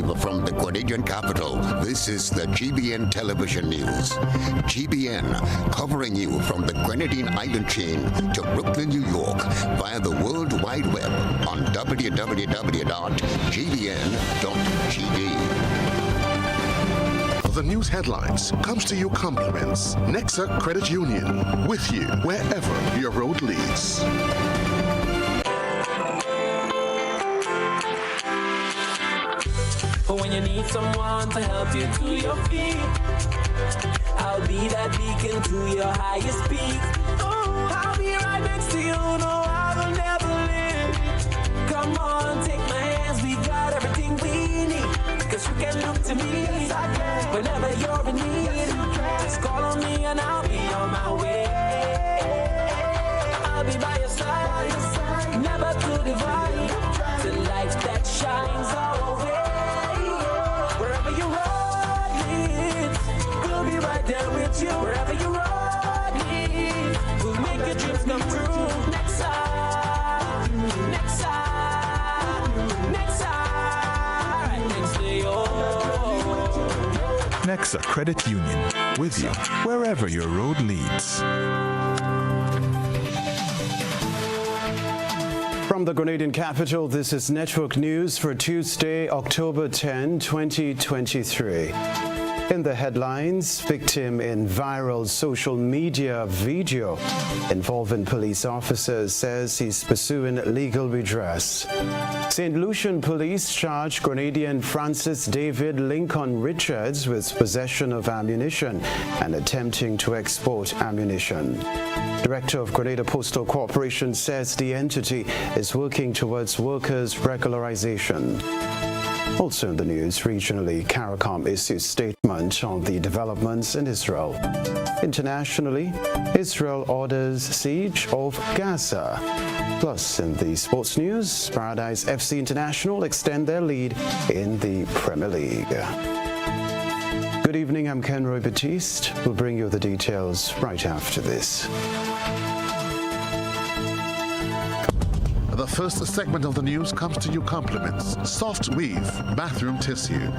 Live from the Grenadian capital, this is the GBN television news. GBN, covering you from the Grenadine Island chain to Brooklyn, New York, via the World Wide Web on www.gbn.gd. The news headlines comes to you compliments Nexa Credit Union, with you wherever your road leads. When you need someone to help you to your feet, I'll be that beacon to your highest peak. Oh, I'll be right next to you, no, I will never leave. Come on, take my hands, we got everything we need. Cause you can look to me whenever you're in need. Just call on me and I'll be on my way. I'll be by your side, never to divide. The light that shines our way. Wherever you road leads, we'll be right there with you. Wherever you road leads, we'll make your dreams come true. Next side, next side, next side, right next to you. Nexa Credit Union, with you wherever your road leads. From the Grenadian capital, this is Network News for Tuesday, October 10, 2023. In the headlines, victim in viral social media video involving police officers says he's pursuing legal redress. St. Lucian Police charged Grenadian Francis David Lincoln Richards with possession of ammunition and attempting to export ammunition. Director of Grenada Postal Corporation says the entity is working towards workers' regularization. Also in the news, regionally, CARICOM issues statement on the developments in Israel. Internationally, Israel orders siege of Gaza. Plus, in the sports news, Paradise FC International extend their lead in the Premier League. Good evening, I'm Kenroy Baptiste. We'll bring you the details right after this. The first segment of the news comes to you compliments Soft Weave Bathroom Tissue.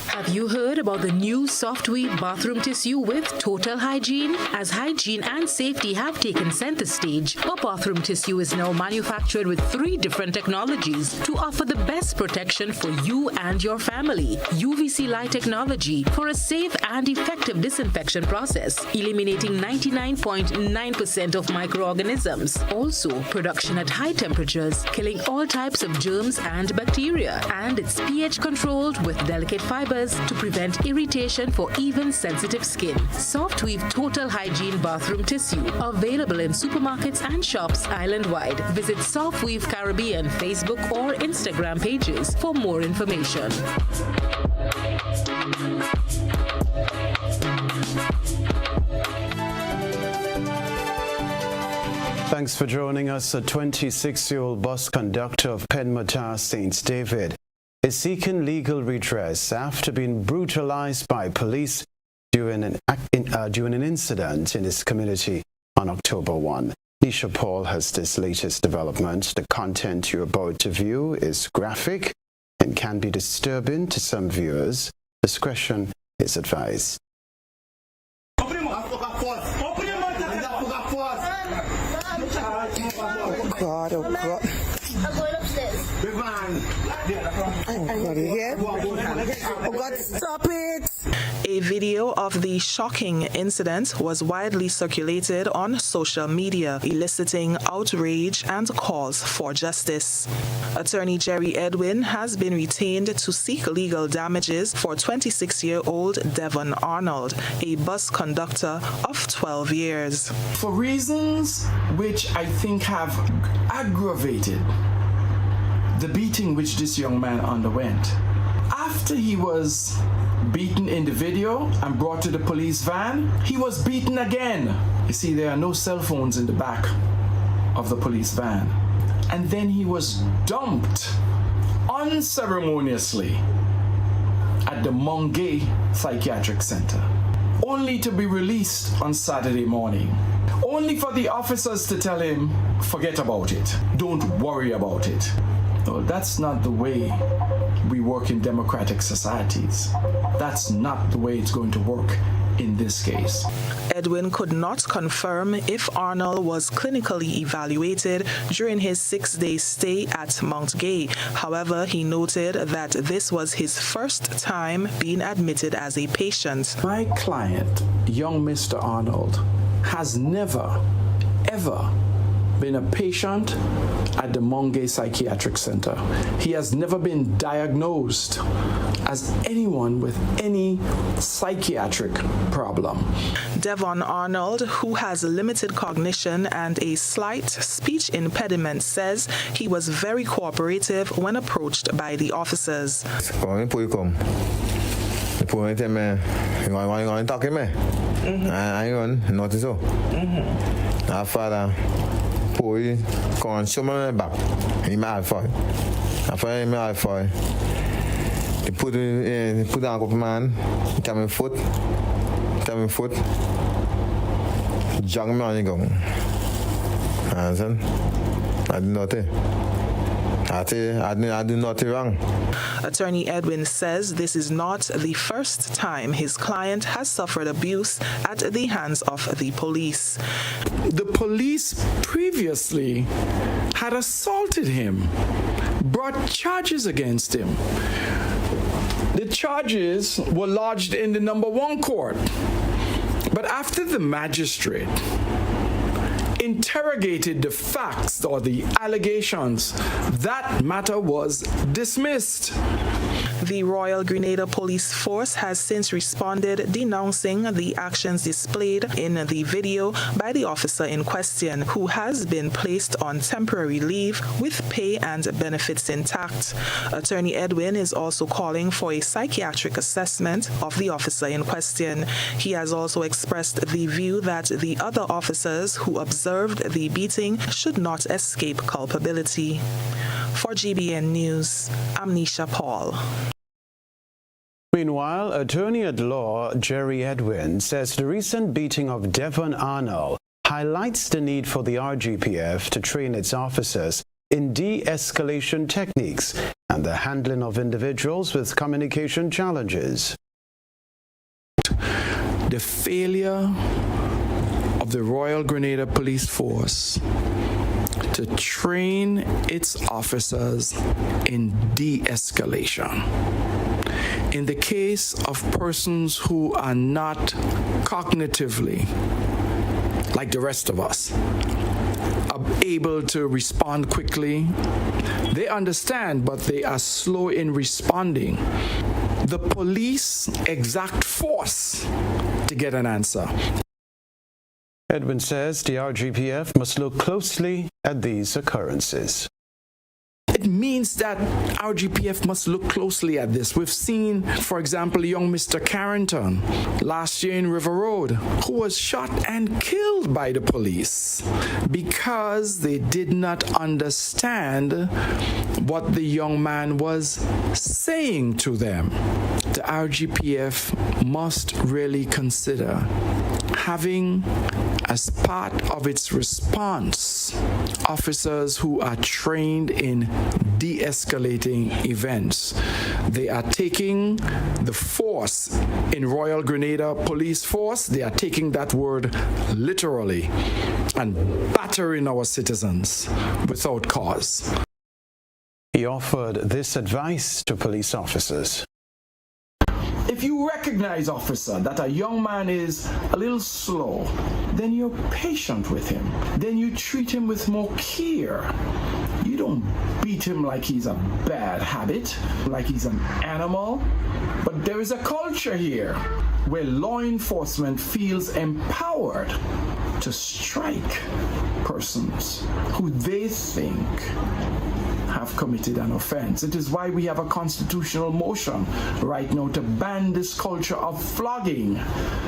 Have you heard about the new Soft Weave bathroom tissue with total hygiene? As hygiene and safety have taken center stage, our bathroom tissue is now manufactured with 3 different technologies to offer the best protection for you and your family. UVC light technology for a safe and effective disinfection process, eliminating 99.9% of microorganisms. Also, production at high temperatures, killing all types of germs and bacteria. And it's pH controlled with delicate fibers to prevent irritation for even sensitive skin. Soft Weave Total Hygiene Bathroom Tissue, available in supermarkets and shops island-wide. Visit Soft Weave Caribbean Facebook or Instagram pages for more information. Thanks for joining us. A 26-year-old bus conductor of Penmata St. David is seeking legal redress after being brutalized by police during an incident in his community on October 1. Nisha Paul has this latest development. The content you're about to view is graphic and can be disturbing to some viewers. Discretion is advised. God, oh God. I'm going upstairs. Oh God, stop it! A video of the shocking incident was widely circulated on social media, eliciting outrage and calls for justice. Attorney Jerry Edwin has been retained to seek legal damages for 26-year-old Devon Arnold, a bus conductor of 12 years. For reasons which I think have aggravated the beating which this young man underwent. After he was beaten in the video and brought to the police van, he was beaten again. You see, there are no cell phones in the back of the police van. And then he was dumped unceremoniously at the Mongay Psychiatric Center, only to be released on Saturday morning. Only for the officers to tell him, forget about it. Don't worry about it. Well, that's not the way we work in democratic societies. That's not the way it's going to work in this case. Edwin could not confirm if Arnold was clinically evaluated during his 6-day stay at Mount Gay. However, he noted that this was his first time being admitted as a patient. My client, young Mr. Arnold, has never, ever been a patient at the Mongay Psychiatric Center. He has never been diagnosed as anyone with any psychiatric problem. Devon Arnold, who has limited cognition and a slight speech impediment, says he was very cooperative when approached by the officers. Poi con sommer bab in my phone. I find my phone. They put down a man, coming foot, jog me on go. And I do not. I do not wrong. Attorney Edwin says this is not the first time his client has suffered abuse at the hands of the police. The police previously had assaulted him, brought charges against him. The charges were lodged in the number 1 court. But after the magistrate interrogated the facts or the allegations, that matter was dismissed. The Royal Grenada Police Force has since responded, denouncing the actions displayed in the video by the officer in question, who has been placed on temporary leave with pay and benefits intact. Attorney Edwin is also calling for a psychiatric assessment of the officer in question. He has also expressed the view that the other officers who observed the beating should not escape culpability. For GBN News, I'm Nisha Paul. Meanwhile, attorney-at-law Jerry Edwin says the recent beating of Devon Arnold highlights the need for the RGPF to train its officers in de-escalation techniques and the handling of individuals with communication challenges. The failure of the Royal Grenada Police Force to train its officers in de-escalation. In the case of persons who are not cognitively, like the rest of us, able to respond quickly, they understand, but they are slow in responding. The police exact force to get an answer. Edwin says the RGPF must look closely at these occurrences. It means that our GPF must look closely at this. We've seen, for example, young Mr. Carrington last year in River Road, who was shot and killed by the police because they did not understand what the young man was saying to them. The RGPF must really consider having as part of its response officers who are trained in de-escalating events. They are taking the force in Royal Grenada Police Force, they are taking that word literally and battering our citizens without cause. He offered this advice to police officers. If you recognize, officer, that a young man is a little slow, then you're patient with him. Then you treat him with more care. You don't beat him like he's a bad habit, like he's an animal. But there is a culture here where law enforcement feels empowered to strike persons who they think have committed an offense. It is why we have a constitutional motion right now to ban this culture of flogging,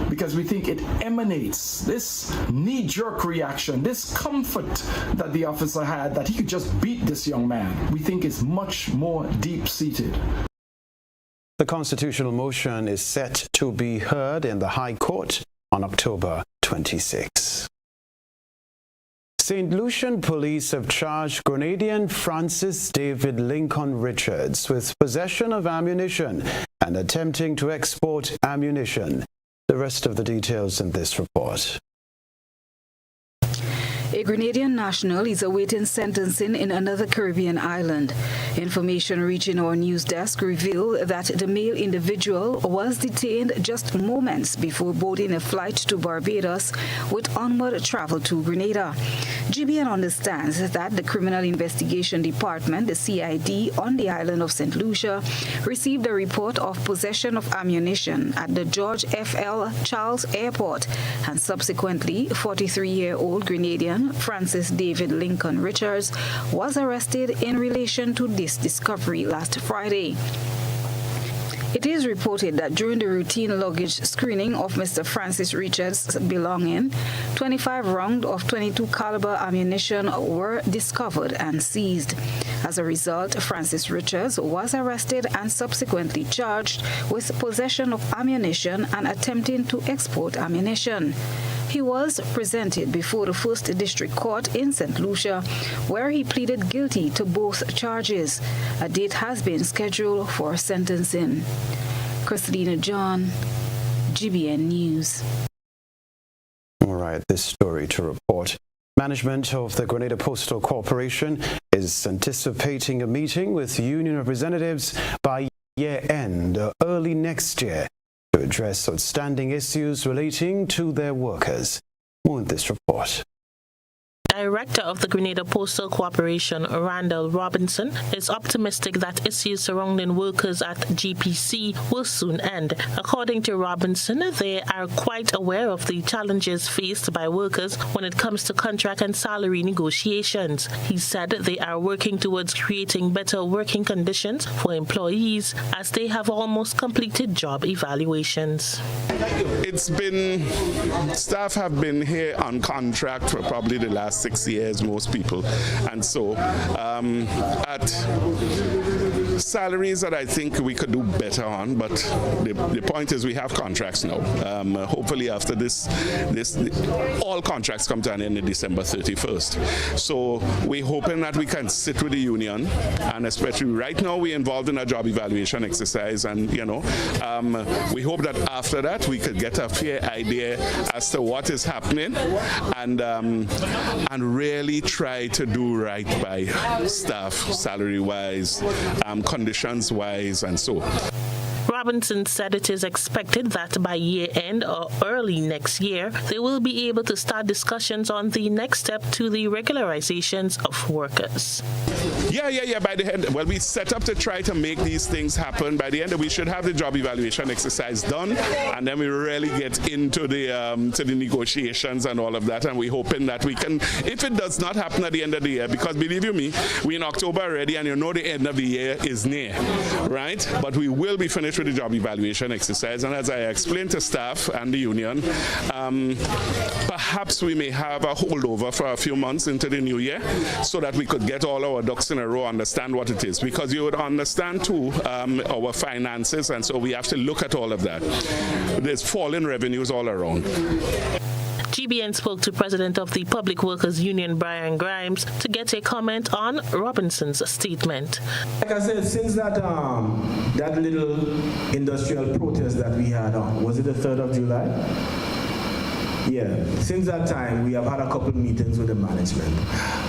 because we think it emanates, this knee-jerk reaction, this comfort that the officer had that he could just beat this young man, we think is much more deep-seated. The constitutional motion is set to be heard in the High Court on October 26. St. Lucian police have charged Grenadian Francis David Lincoln Richards with possession of ammunition and attempting to export ammunition. The rest of the details in this report. A Grenadian national is awaiting sentencing in another Caribbean island. Information reaching our news desk revealed that the male individual was detained just moments before boarding a flight to Barbados with onward travel to Grenada. GBN understands that the Criminal Investigation Department, the CID, on the island of St. Lucia received a report of possession of ammunition at the George F.L. Charles Airport, and subsequently 43-year-old Grenadian Francis David Lincoln Richards was arrested in relation to this discovery last Friday. It is reported that during the routine luggage screening of Mr. Francis Richards' belongings, 25 rounds of .22 caliber ammunition were discovered and seized. As a result, Francis Richards was arrested and subsequently charged with possession of ammunition and attempting to export ammunition. He was presented before the First District Court in St. Lucia, where he pleaded guilty to both charges. A date has been scheduled for sentencing. Christina John, GBN News. All right, this story to report. Management of the Grenada Postal Corporation is anticipating a meeting with union representatives by year-end or early next year to address outstanding issues relating to their workers. More in this report. Director of the Grenada Postal Corporation, Randall Robinson, is optimistic that issues surrounding workers at GPC will soon end. According to Robinson, they are quite aware of the challenges faced by workers when it comes to contract and salary negotiations. He said they are working towards creating better working conditions for employees as they have almost completed job evaluations. It's been, staff have been here on contract for probably the last 6 years, most people, and so at salaries that I think we could do better on, but the point is we have contracts now. Hopefully after this, all contracts come to an end on December 31st. So we're hoping that we can sit with the union, and especially right now we're involved in a job evaluation exercise, and we hope that after that we could get a fair idea as to what is happening, and really try to do right by staff, salary-wise, conditions-wise, and so. Robinson said it is expected that by year-end or early next year, they will be able to start discussions on the next step to the regularizations of workers. Yeah. By the end, well, we set up to try to make these things happen. By the end, we should have the job evaluation exercise done, and then we really get into the negotiations and all of that. And we're hoping that we can, if it does not happen at the end of the year, because believe you me, we're in October already, and the end of the year is near, right? But we will be finished with the job evaluation exercise, and as I explained to staff and the union, perhaps we may have a holdover for a few months into the new year so that we could get all our ducks in a row, understand what it is, because you would understand too our finances, and so we have to look at all of that. There's falling revenues all around. GBN spoke to President of the Public Workers Union, Brian Grimes, to get a comment on Robinson's statement. Like I said, since that little industrial protest that we had on, was it the 3rd of July? Yeah, since that time, we have had a couple meetings with the management.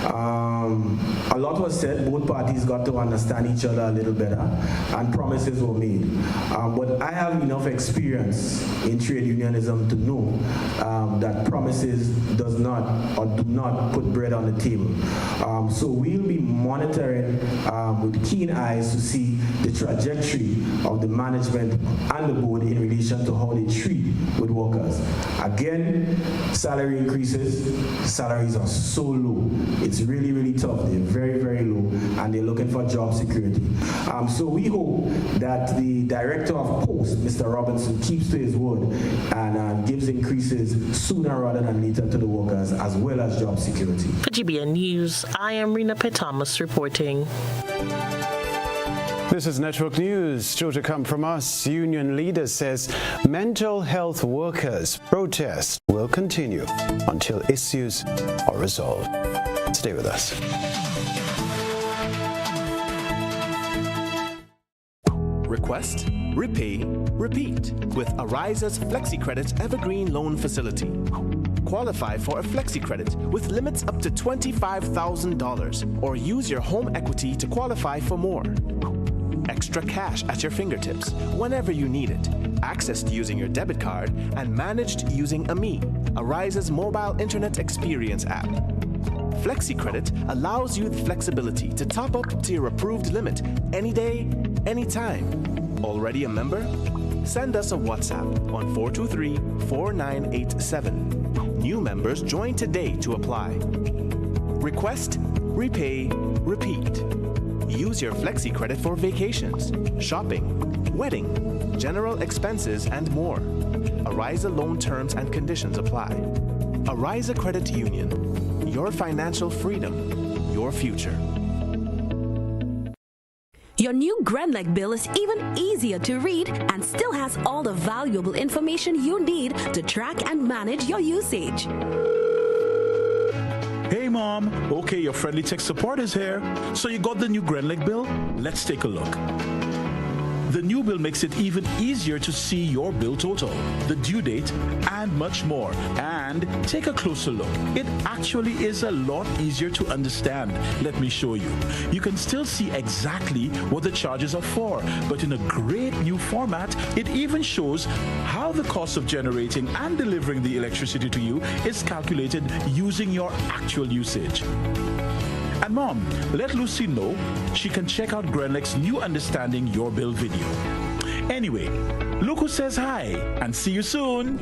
A lot was said, both parties got to understand each other a little better, and promises were made. But I have enough experience in trade unionism to know that promises does not or do not put bread on the table. So we'll be monitoring with keen eyes to see the trajectory of the management and the board in relation to how they treat with workers. Again, salary increases, salaries are so low. It's really, really tough. They're very, very low, and they're looking for job security. So we hope that the director of Post, Mr. Robinson, keeps to his word and gives increases sooner rather than later to the workers, as well as job security. For GBN News, I am Rena Petamas reporting. This is Network News. Still to come from us, union leader says mental health workers' protest will continue until issues are resolved. Stay with us. Request, repay, repeat with Ariza's FlexiCredit Evergreen Loan Facility. Qualify for a FlexiCredit with limits up to $25,000 or use your home equity to qualify for more. Extra cash at your fingertips whenever you need it. Accessed using your debit card and managed using AMI, Ariza's mobile internet experience app. FlexiCredit allows you the flexibility to top up to your approved limit any day, anytime. Already a member? Send us a WhatsApp on 423-4987. New members join today to apply. Request, repay, repeat. Use your FlexiCredit for vacations, shopping, wedding, general expenses, and more. Ariza loan terms and conditions apply. Ariza Credit Union. Your financial freedom, your future. Your new GRENLEC bill is even easier to read and still has all the valuable information you need to track and manage your usage. Hey Mom, okay, your friendly tech support is here. So you got the new GRENLEC bill? Let's take a look. The new bill makes it even easier to see your bill total, the due date, and much more. And take a closer look. It actually is a lot easier to understand. Let me show you. You can still see exactly what the charges are for, but in a great new format, it even shows how the cost of generating and delivering the electricity to you is calculated using your actual usage. And Mom, let Lucy know she can check out GRENLEC's new Understanding Your Bill video. Anyway, look who says hi, and see you soon.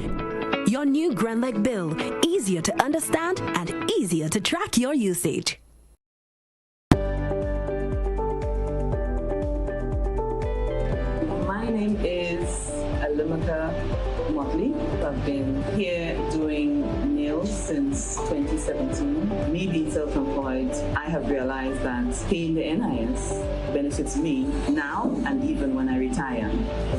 Your new GRENLEC bill, easier to understand and easier to track your usage. My name is Alimaka Motley. I've been here doing nails since 2017. Me being self-employed, I have realized that paying the NIS benefits me now and even when I retire.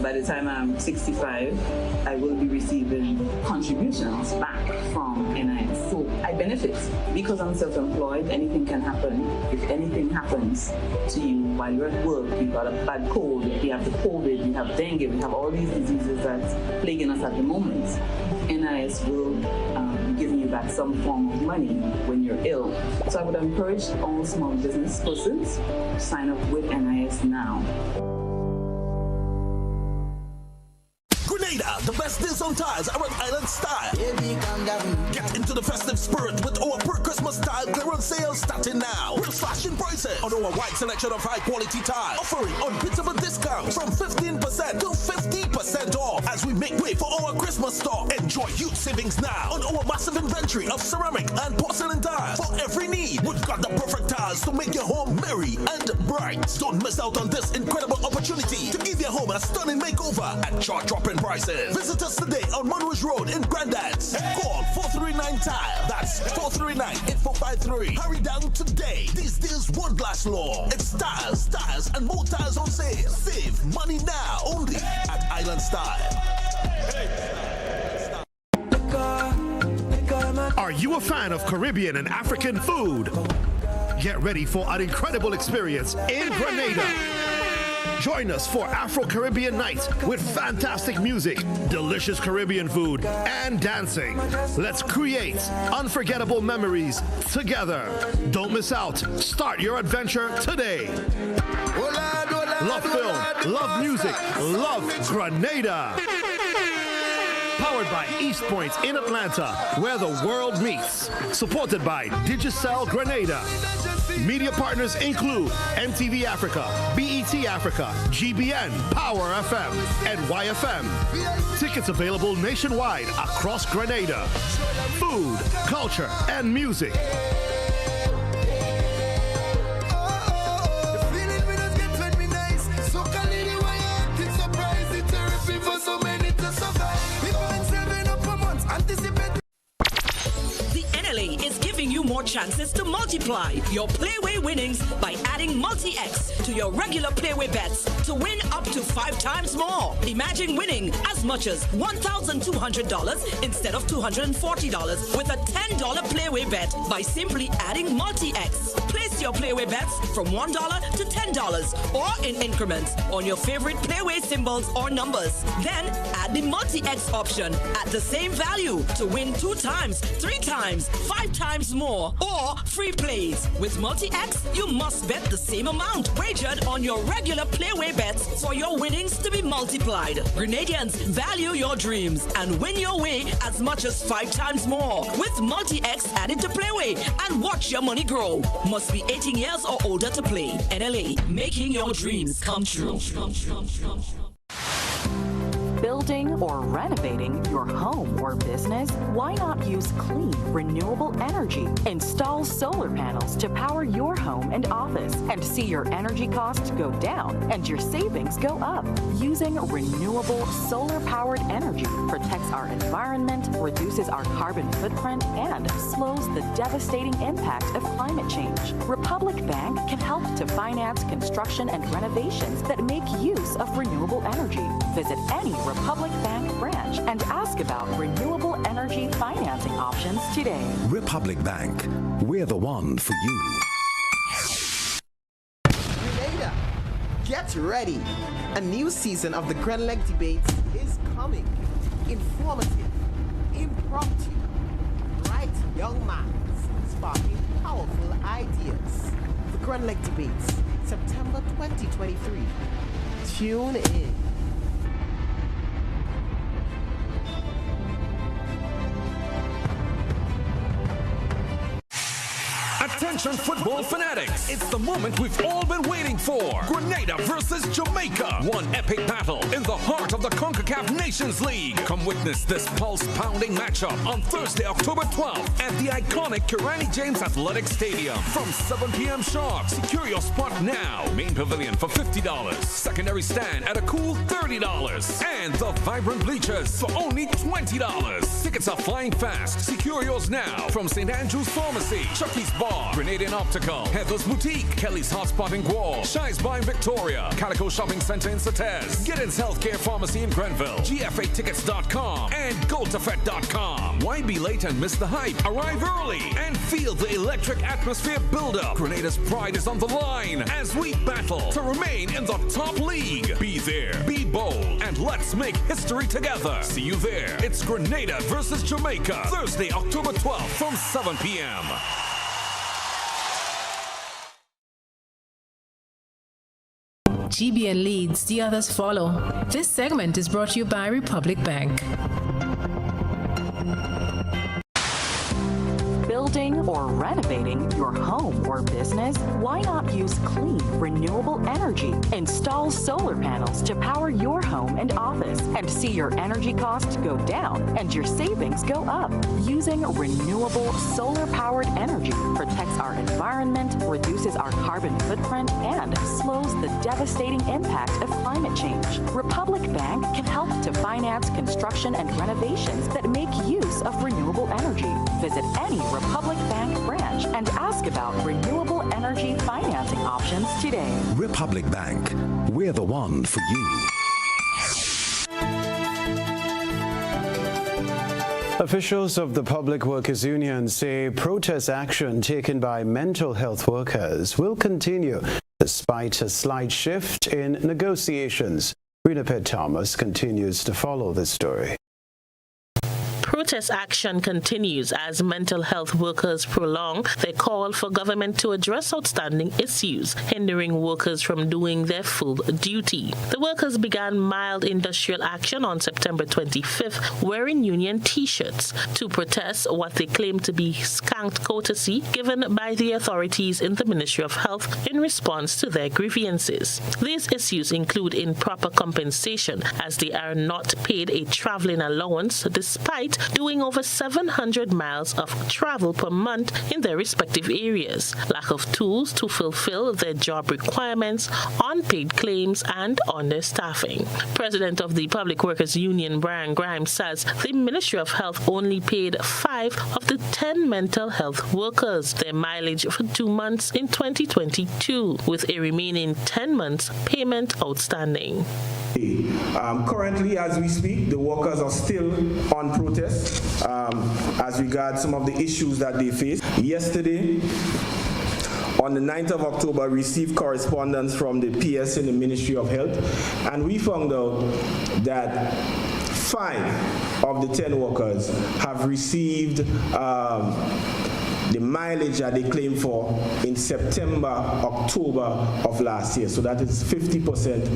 By the time I'm 65, I will be receiving contributions back from NIS. So I benefit because I'm self-employed. Anything can happen. If anything happens to you while you're at work, you've got a bad cold, you have the COVID, you have dengue, we have all these diseases that's plaguing us at the moment. NIS will be giving you back some form of money when you're ill. So I would encourage all small business persons to sign up with NIS now. Grenada, the best deals on tires around Island Style. Get into the festive spirit with our pre-Christmas style clearance sale starting now. We're slashing prices on our wide selection of high-quality tires, offering unbeatable discounts from 15% to 50% off as we make way for our Christmas store. Enjoy huge savings now on our massive inventory of ceramic and porcelain tires. For every need, we've got the perfect tires to make your home merry and bright. Don't miss out on this incredible opportunity to give your home a stunning makeover at jaw-dropping prices. Visit us today on Monroe Road in Grandad's. Call 439-TILE. That's 439-8453. Hurry down today. These deals won't last long. It's tires, and more tires on sale. Save money now only at Island Style. Are you a fan of Caribbean and African food? Get ready for an incredible experience in Grenada. Join us for Afro-Caribbean Night with fantastic music, delicious Caribbean food, and dancing. Let's create unforgettable memories together. Don't miss out. Start your adventure today. Love film, love music, love Grenada. Powered by East Point in Atlanta, where the world meets. Supported by Digicel Grenada. Media partners include MTV Africa, BET Africa, GBN, Power FM, and YFM. Tickets available nationwide across Grenada. Food, culture, and music. The NLA is giving you more more chances to multiply your Playway winnings by adding Multi-X to your regular Playway bets to win up to 5 times more. Imagine winning as much as $1,200 instead of $240 with a $10 Playway bet by simply adding Multi-X. Place your Playway bets from $1 to $10 or in increments on your favorite Playway symbols or numbers. Then add the Multi-X option at the same value to win 2 times, 3 times, 5 times more, or free plays. With Multi-X, you must bet the same amount wagered on your regular Playway bets for your winnings to be multiplied. Grenadians, value your dreams and win your way as much as 5 times more with Multi-X added to Playway and watch your money grow. Must be 18 years or older to play. NLA, making your dreams come true. Building or renovating your home or business? Why not use clean, renewable energy? Install solar panels to power your home and office and see your energy costs go down and your savings go up. Using renewable solar-powered energy protects our environment, reduces our carbon footprint, and slows the devastating impact of climate change. Republic Bank can help to finance construction and renovations that make use of renewable energy. Visit any Republic Bank branch and ask about renewable energy financing options today. Republic Bank, we're the one for you. Grenada, get ready. A new season of the Grenleg Debates is coming. Informative, impromptu, bright young minds sparking powerful ideas. The Grenleg Debates, September 2023. Tune in. Attention football fanatics, it's the moment we've all been waiting for. Grenada versus Jamaica. One epic battle in the heart of the CONCACAF Nations League. Come witness this pulse-pounding matchup on Thursday, October 12th at the iconic Kirani James Athletic Stadium. From 7 p.m. sharp, secure your spot now. Main pavilion for $50. Secondary stand at a cool $30. And the vibrant bleachers for only $20. Tickets are flying fast. Secure yours now from St. Andrew's Pharmacy, Chucky's Bar, Grenadian Optical, Heather's Boutique, Kelly's Hotspot in Guam, Shi's Bar in Victoria, Calico Shopping Center in Sates, Giddens Healthcare Pharmacy in Grenville, GFAtickets.com, and GoToFet.com. Why be late and miss the hype? Arrive early and feel the electric atmosphere build up. Grenada's pride is on the line as we battle to remain in the top league. Be there, be bold, and let's make history together. See you there. It's Grenada versus Jamaica, Thursday, October 12th from 7 p.m. GBN leads, the others follow. This segment is brought to you by Republic Bank. Building or renovating your home or business? Why not use clean, renewable energy? Install solar panels to power your home and office and see your energy costs go down and your savings go up. Using renewable solar-powered energy protects our environment, reduces our carbon footprint, and slows the devastating impact of climate change. Republic Bank can help to finance construction and renovations that make use of renewable energy. Visit any Republic Bank branch and ask about renewable energy financing options today. Republic Bank, we're the one for you. Officials of the Public Workers Union say protest action taken by mental health workers will continue despite a slight shift in negotiations. Renapet Thomas continues to follow this story. Protest action continues as mental health workers prolong their call for government to address outstanding issues hindering workers from doing their full duty. The workers began mild industrial action on September 25th wearing union T-shirts to protest what they claim to be scant courtesy given by the authorities in the Ministry of Health in response to their grievances. These issues include improper compensation as they are not paid a traveling allowance despite doing over 700 miles of travel per month in their respective areas, lack of tools to fulfill their job requirements, unpaid claims, and understaffing. President of the Public Workers Union, Brian Grimes, says the Ministry of Health only paid 5 of the 10 mental health workers their mileage for 2 months in 2022, with a remaining 10 months payment outstanding. Currently, as we speak, the workers are still on protest as regards some of the issues that they face. Yesterday, on the 9th of October, received correspondence from the PS in the Ministry of Health, and we found out that 5 of the 10 workers have received the mileage that they claim for in September, October of last year. So that is 50%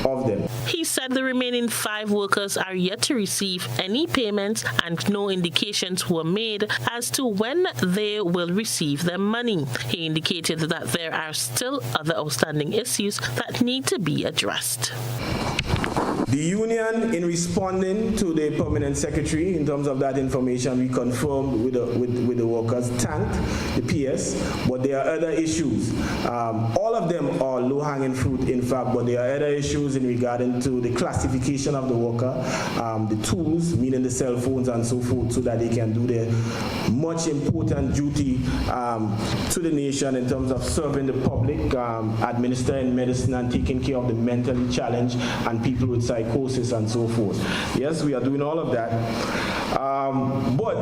of them. He said the remaining 5 workers are yet to receive any payments and no indications were made as to when they will receive their money. He indicated that there are still other outstanding issues that need to be addressed. The union, in responding to the permanent secretary in terms of that information, we confirmed with the workers, thanked the PS, but there are other issues. All of them are low-hanging fruit, in fact, but there are other issues in regarding to the classification of the worker, the tools, meaning the cell phones and so forth, so that they can do their much important duty to the nation in terms of serving the public, administering medicine and taking care of the mentally challenged and people with psychosis and so forth. Yes, we are doing all of that. But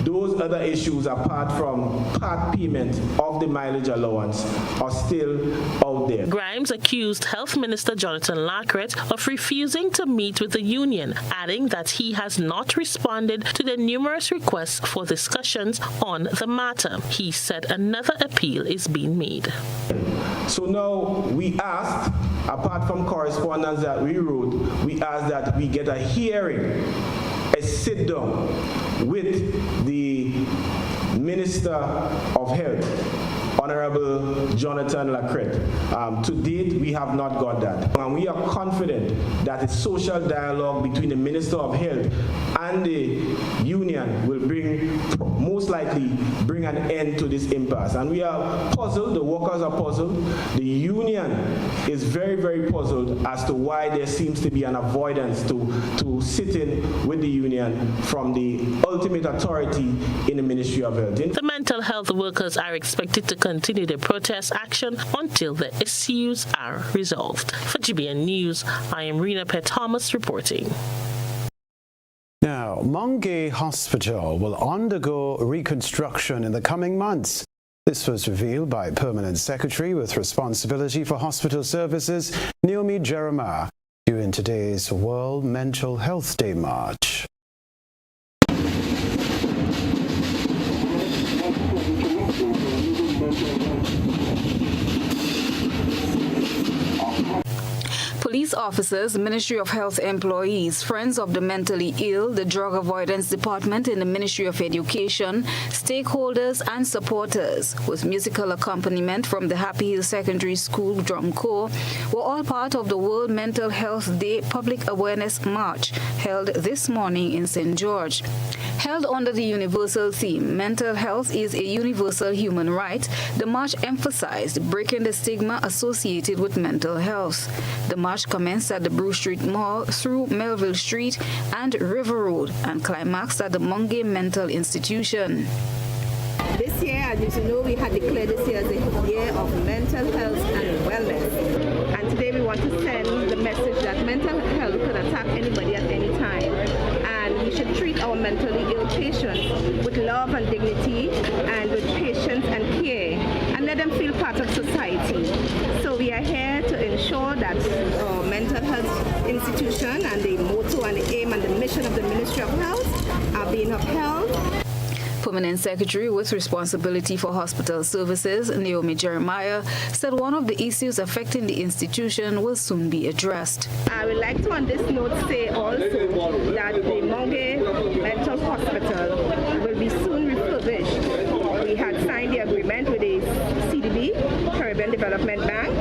those other issues, apart from part payment of the mileage allowance, are still out there. Grimes accused Health Minister Jonathan Lacrette of refusing to meet with the union, adding that he has not responded to the numerous requests for discussions on the matter. He said another appeal is being made. So now we asked, apart from correspondence that we wrote, we asked that we get a hearing, a sit down with the Minister of Health, Honorable Jonathan Lacrette. To date, we have not got that. And we are confident that a social dialogue between the Minister of Health and the union will most likely bring an end to this impasse. And we are puzzled, the workers are puzzled, the union is very, very puzzled as to why there seems to be an avoidance to sitting with the union from the ultimate authority in the Ministry of Health. The mental health workers are expected to continue the protest action until the issues are resolved. For GBN News, I am Rena Pett-Thomas reporting. Now, Mongay Hospital will undergo reconstruction in the coming months. This was revealed by Permanent Secretary with responsibility for hospital services, Naomi Jeremiah, during today's World Mental Health Day March. Police officers, Ministry of Health employees, friends of the mentally ill, the Drug Avoidance Department in the Ministry of Education, stakeholders and supporters, with musical accompaniment from the Happy Hill Secondary School Drum Corps, were all part of the World Mental Health Day Public Awareness March held this morning in St. George. Held under the universal theme, Mental Health is a Universal Human Right, the march emphasized breaking the stigma associated with mental health. The march commenced at the Bruce Street Mall through Melville Street and River Road and climaxed at the Mongay Mental Institution. This year, as you know, we had declared this year as a year of mental health and wellness. And today we want to send the message that mental health could attack anybody at any time. And we should treat our mentally ill patients with love and dignity and with patience and care and let them feel part of society. So we are here to ensure that our mental health institution and the motto and the aim and the mission of the Ministry of Health are being upheld. Permanent Secretary with responsibility for hospital services, Naomi Jeremiah, said one of the issues affecting the institution will soon be addressed. I would like to on this note say also that the Mongay Mental Hospital will be soon refurbished. We had signed the agreement with the CDB, Caribbean Development Bank,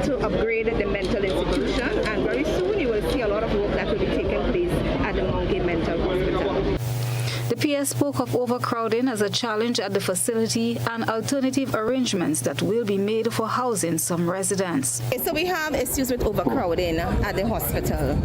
to upgrade the mental institution, and very soon you will see a lot of work that will be taking place at the Mongay Mental Hospital. FES spoke of overcrowding as a challenge at the facility and alternative arrangements that will be made for housing some residents. So we have issues with overcrowding at the hospital.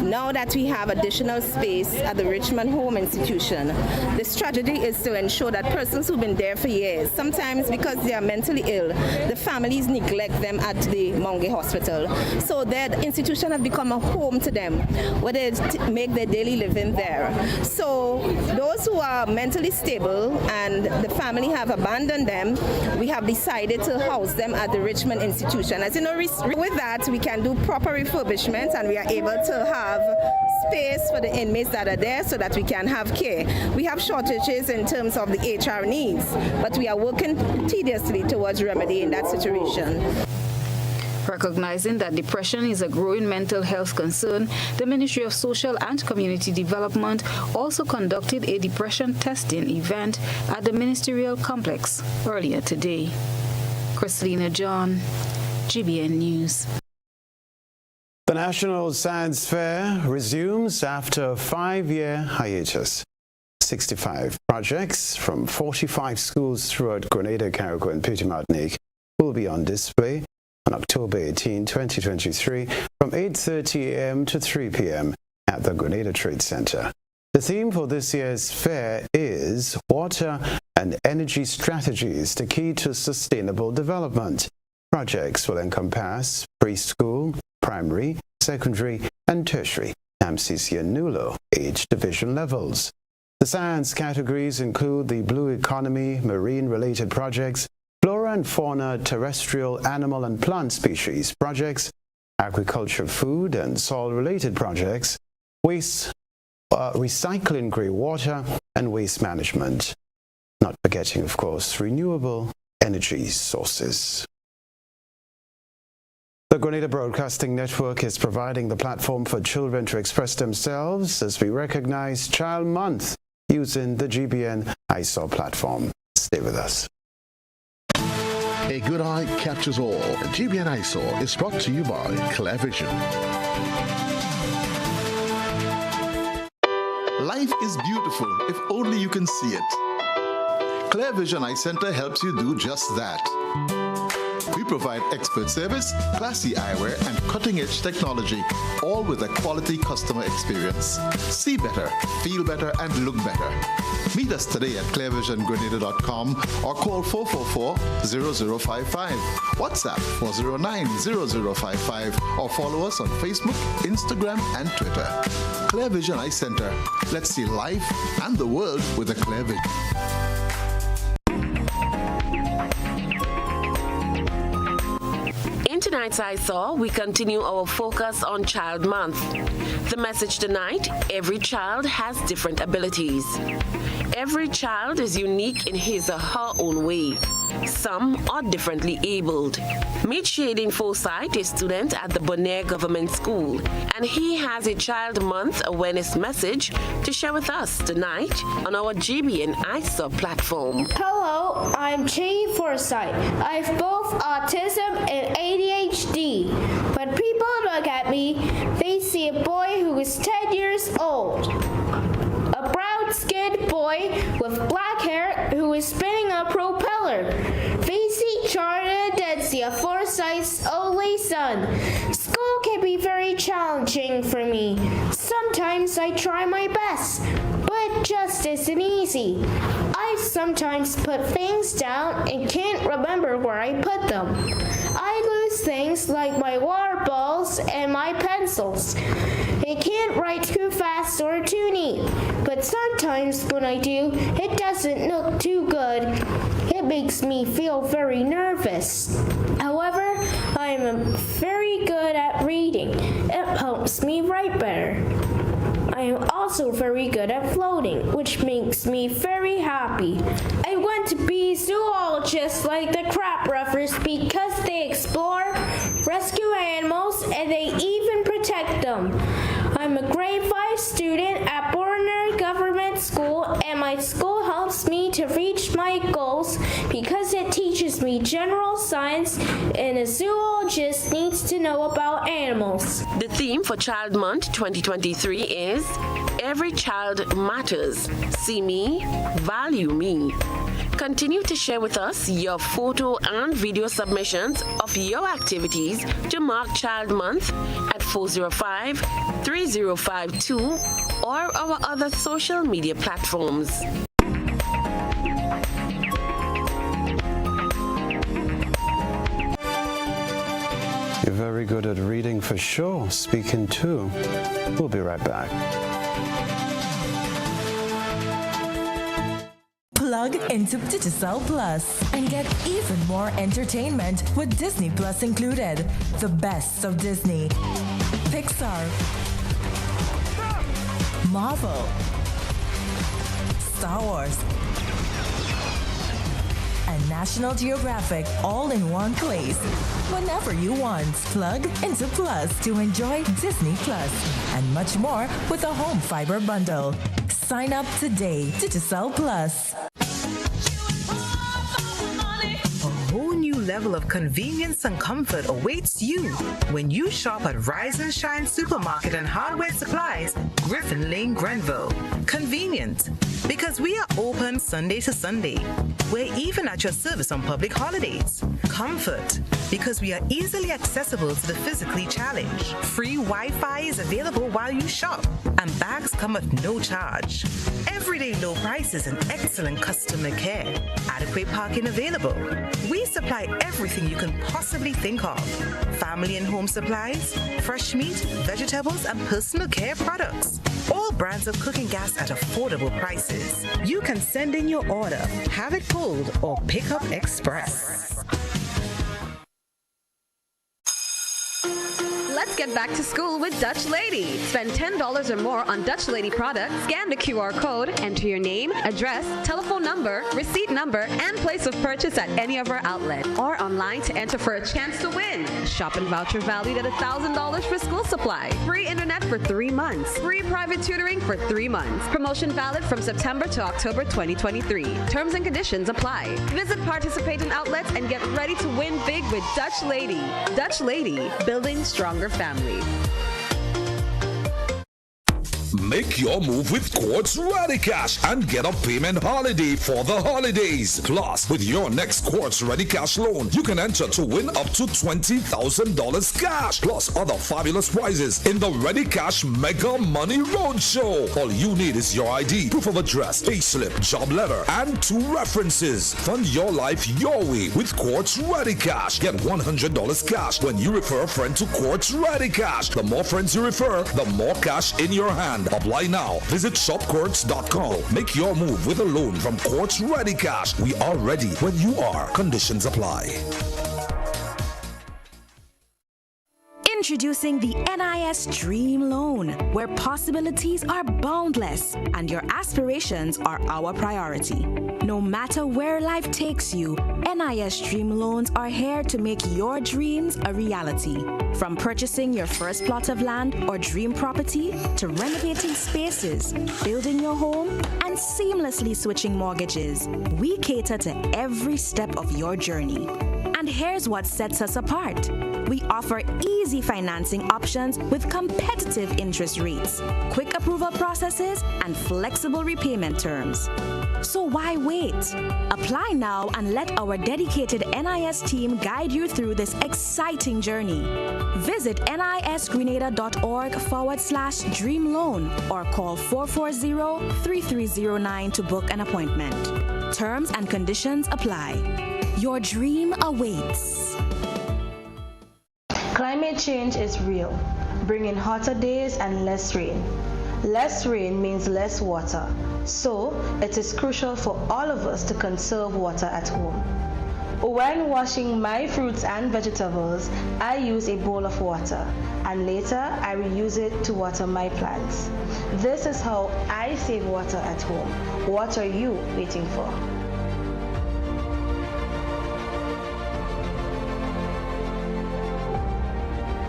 Now that we have additional space at the Richmond Home Institution, the strategy is to ensure that persons who've been there for years, sometimes because they are mentally ill, the families neglect them at the Monge Hospital. So that institution has become a home to them, where they make their daily living there. So those who are mentally stable and the family have abandoned them, we have decided to house them at the Richmond Institution. As you know, with that, we can do proper refurbishment and we are able to have space for the inmates that are there so that we can have care. We have shortages in terms of the HR needs, but we are working tediously towards remedying that situation. Recognizing that depression is a growing mental health concern, the Ministry of Social and Community Development also conducted a depression testing event at the ministerial complex earlier today. Christina John, GBN News. The National Science Fair resumes after a 5-year hiatus. 65 projects from 45 schools throughout Grenada, Carriacou, and Petite Martinique will be on display on October 18, 2023, from 8:30 a.m. to 3 p.m. at the Grenada Trade Center. The theme for this year's fair is Water and Energy Strategies, the Key to Sustainable Development. Projects will encompass preschool, primary, secondary, and tertiary, MCC and NULO age division levels. The science categories include the blue economy, marine-related projects, flora and fauna, terrestrial, animal and plant species projects, agriculture, food and soil-related projects, waste, recycling grey water, and waste management. Not forgetting, of course, renewable energy sources. The Grenada Broadcasting Network is providing the platform for children to express themselves as we recognize Child Month using the GBN ISAW platform. Stay with us. A good eye captures all. GBN ISAW is brought to you by Clear Vision. Life is beautiful if only you can see it. Clear Vision Eye Center helps you do just that. We provide expert service, classy eyewear, and cutting-edge technology, all with a quality customer experience. See better, feel better, and look better. Meet us today at clearvisiongrenada.com or call 444-0055, WhatsApp 409-0055, or follow us on Facebook, Instagram, and Twitter. Clear Vision Eye Center. Let's see life and the world with a clear vision. In tonight's ISAW, we continue our focus on Child Month. The message tonight: every child has different abilities. Every child is unique in his or her own way. Some are differently abled. Meet Shading Forsyth, a student at the Bonaire Government School, and he has a Child Month awareness message to share with us tonight on our GBN ISAW platform. Hello, I'm Shading Forsyth. I have both autism and ADHD. When people look at me, they see a boy who is 10 years old. A brown-skinned boy with black hair who is spinning a propeller. They see Jordan Densia, Forsyth's only son. School can be very challenging for me. Sometimes I try my best, but it just isn't easy. I sometimes put things down and can't remember where I put them. I lose things like my water balls and my pencils. I can't write too fast or too neat, but sometimes when I do, it doesn't look too good. It makes me feel very nervous. However, I am very good at reading. It helps me write better. I am also very good at floating, which makes me very happy. I want to be a zoologist like the crab ruffers because they explore, rescue animals, and they even protect them. I'm a grade 5 student at Bonaire Government School, and my school helps me to reach my goals because it teaches me general science and a zoologist needs to know about animals. The theme for Child Month 2023 is Every Child Matters. See me, value me. Continue to share with us your photo and video submissions of your activities to mark Child Month at 405-3052 or our other social media platforms. You're very good at reading for sure, speaking too. We'll be right back. Plug into Digicel Plus and get even more entertainment with Disney Plus included. The best of Disney, Pixar, Marvel, Star Wars, and National Geographic all in one place. Whenever you want, plug into Plus to enjoy Disney Plus and much more with a home fiber bundle. Sign up today. Digicel Plus. A whole new level of convenience and comfort awaits you when you shop at Rise and Shine Supermarket and Hardware Supplies, Griffin Lane, Grenville. Convenient, because we are open Sunday to Sunday. We're even at your service on public holidays. Comfort, because we are easily accessible to the physically challenged. Free Wi-Fi is available while you shop, and bags come at no charge. Everyday low prices and excellent customer care. Adequate parking available. We supply everything you can possibly think of. Family and home supplies, fresh meat, vegetables, and personal care products. All brands of cooking gas at affordable prices. You can send in your order, have it pulled, or pick up express. Let's get back to school with Dutch Lady. Spend $10 or more on Dutch Lady products, scan the QR code, enter your name, address, telephone number, receipt number, and place of purchase at any of our outlets or online to enter for a chance to win. A shopping voucher valued at $1,000 for school supply. Free internet for 3 months. Free private tutoring for 3 months. Promotion valid from September to October 2023. Terms and conditions apply. Visit participating outlets and get ready to win big with Dutch Lady. Dutch Lady, building stronger family. Make your move with Quartz Ready Cash and get a payment holiday for the holidays. Plus, with your next Quartz Ready Cash loan, you can enter to win up to $20,000 cash, plus other fabulous prizes in the Ready Cash Mega Money Roadshow. All you need is your ID, proof of address, payslip, job letter, and 2 references. Fund your life your way with Quartz Ready Cash. Get $100 cash when you refer a friend to Quartz Ready Cash. The more friends you refer, the more cash in your hand. Apply now. Visit shopquartz.com. Make your move with a loan from Quartz Ready Cash. We are ready when you are. Conditions apply. Introducing the NIS Dream Loan, where possibilities are boundless and your aspirations are our priority. No matter where life takes you, NIS Dream Loans are here to make your dreams a reality. From purchasing your first plot of land or dream property to renovating spaces, building your home, and seamlessly switching mortgages, we cater to every step of your journey. And here's what sets us apart. We offer easy financing options with competitive interest rates, quick approval processes, and flexible repayment terms. So why wait? Apply now and let our dedicated NIS team guide you through this exciting journey. Visit nisgrenada.org/dream loan or call 440-3309 to book an appointment. Terms and conditions apply. Your dream awaits. Climate change is real, bringing hotter days and less rain. Less rain means less water, so it is crucial for all of us to conserve water at home. When washing my fruits and vegetables, I use a bowl of water, and later I reuse it to water my plants. This is how I save water at home. What are you waiting for?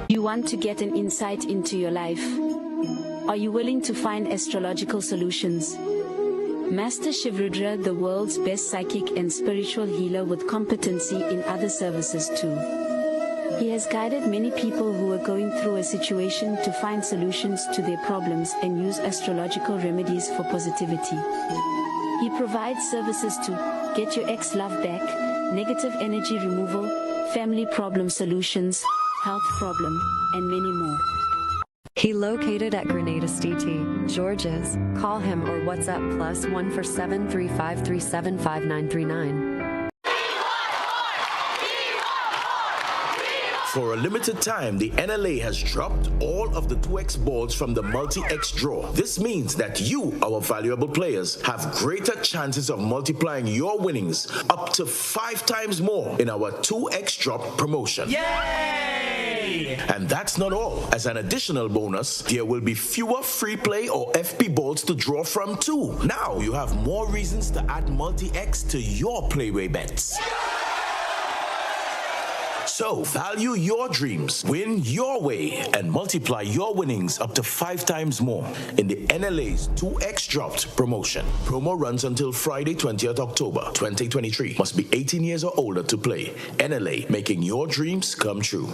You want to get an insight into your life? Are you willing to find astrological solutions? Master Shivrudra, the world's best psychic and spiritual healer with competency in other services too. He has guided many people who are going through a situation to find solutions to their problems and use astrological remedies for positivity. He provides services to get your ex-love back, negative energy removal, family problem solutions, health problem, and many more. He located at Grenada STT, George's. Call him or WhatsApp +1 for 735375939. For a limited time, the NLA has dropped all of the 2X balls from the multi-X draw. This means that you, our valuable players, have greater chances of multiplying your winnings up to 5 times more in our 2X drop promotion. Yay! And that's not all. As an additional bonus, there will be fewer free play or FP balls to draw from too. Now you have more reasons to add multi-X to your playway bets. So, value your dreams, win your way, and multiply your winnings up to 5 times more in the NLA's 2X Dropped promotion. Promo runs until Friday, 20th October, 2023. Must be 18 years or older to play. NLA, making your dreams come true.